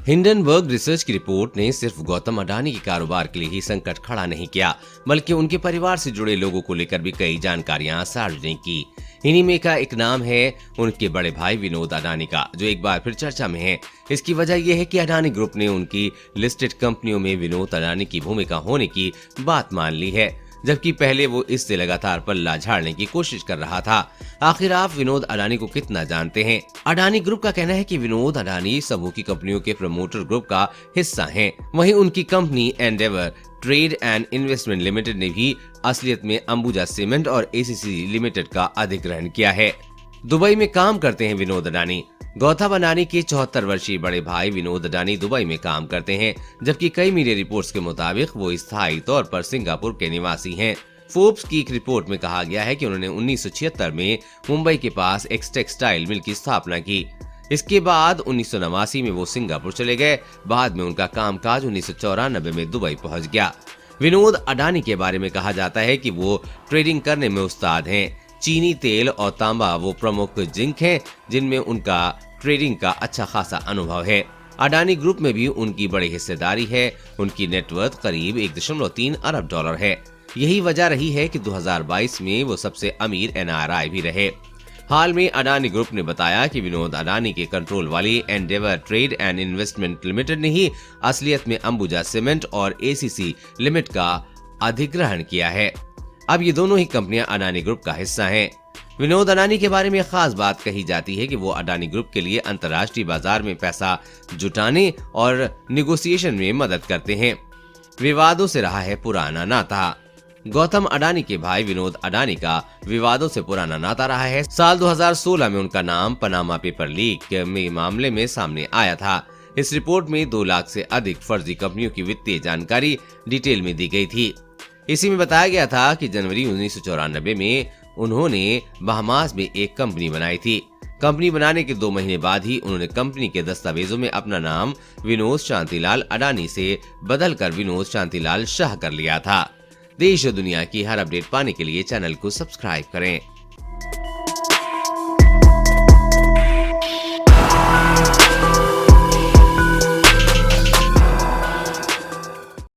Hindenburg research की report ने सिर्फ गौतम अडानी के कारोबार के लिए ही संकट खड़ा नहीं किया, बल्कि उनके परिवार से जुड़े लोगों को लेकर भी कई जानकारियां सार्वजनिक की। इन्हीं में का एक नाम है उनके बड़े भाई विनोद अडानी का, जो एक बार फिर चर्चा में है। इसकी वजह यह है कि अडानी ग्रुप ने उनकी लिस्टेड कंपनियों में विनोद अडानी की भूमिका होने की बात मान ली है, जबकि पहले वो इससे लगातार पल्ला झाड़ने की कोशिश कर रहा था। आखिर आप विनोद अडानी को कितना जानते हैं? अडानी ग्रुप का कहना है कि विनोद अडानी समूह की कंपनियों के प्रमोटर ग्रुप का हिस्सा हैं। वहीं उनकी company Endeavour trade and investment limited ने भी असलियत में अंबुजा सीमेंट और एसीसी लिमिटेड का अधिग्रहण किया है। दुबई में काम करते हैं विनोद अडानी। गौतम अडानी के 74 वर्षीय बड़े भाई विनोद अडानी दुबई में काम करते हैं, जबकि कई मीडिया रिपोर्ट्स के मुताबिक वो स्थायी तौर पर सिंगापुर के निवासी हैं। फोर्ब्स की एक रिपोर्ट में कहा गया है कि उन्होंने 1976 में मुंबई के पास एक टेक्सटाइल मिल की स्थापना की। इसके बाद 1989 में वो सिंगापुर चले गए। बाद में उनका कामकाज 1994 में दुबई पहुंच गया। विनोद अडानी के बारे में कहा जाता है कि वो ट्रेडिंग करने में उस्ताद हैं। चीनी तेल और तांबा वो प्रमुख जिंक हैं, जिनमें उनका ट्रेडिंग का अच्छा खासा अनुभव है। अडानी ग्रुप में भी उनकी बड़ी हिस्सेदारी है। उनकी नेटवर्थ करीब 1.3 अरब डॉलर है। यही वजह रही है कि 2022 में वो सबसे अमीर एनआरआई भी रहे। हाल में अडानी ग्रुप ने बताया कि विनोद अडानी के कंट्रोल वाली Endeavour trade and investment limited ने ही असलियत में अंबुजा सीमेंट और एसीसी लिमिटेड का अधिग्रहण किया है। अब ये दोनों ही कंपनियां अडानी ग्रुप का हिस्सा हैं। विनोद अडानी के बारे में खास बात कही जाती है कि वो अडानी ग्रुप के लिए अंतर्राष्ट्रीय बाजार में पैसा जुटाने और निगोसिएशन में मदद करते हैं। विवादों से रहा है पुराना नाता। गौतम अडानी के भाई विनोद अडानी का विवादों से पुराना नाता रहा है। साल 2016 में उनका नाम पनामा पेपर लीक में मामले में सामने आया था। इस रिपोर्ट में 2 लाख से अधिक फर्जी कंपनियों की वित्तीय जानकारी डिटेल में दी गई थी। इसी में बताया गया था कि जनवरी 1994 में उन्होंने बहामास में एक कंपनी बनाई थी। कंपनी बनाने के 2 महीने बाद ही उन्होंने कंपनी के दस्तावेजों में अपना नाम विनोद शांतिलाल अडानी से बदलकर विनोद शांतिलाल शाह कर लिया था। देश और दुनिया की हर अपडेट पाने के लिए चैनल को सब्सक्राइब करें।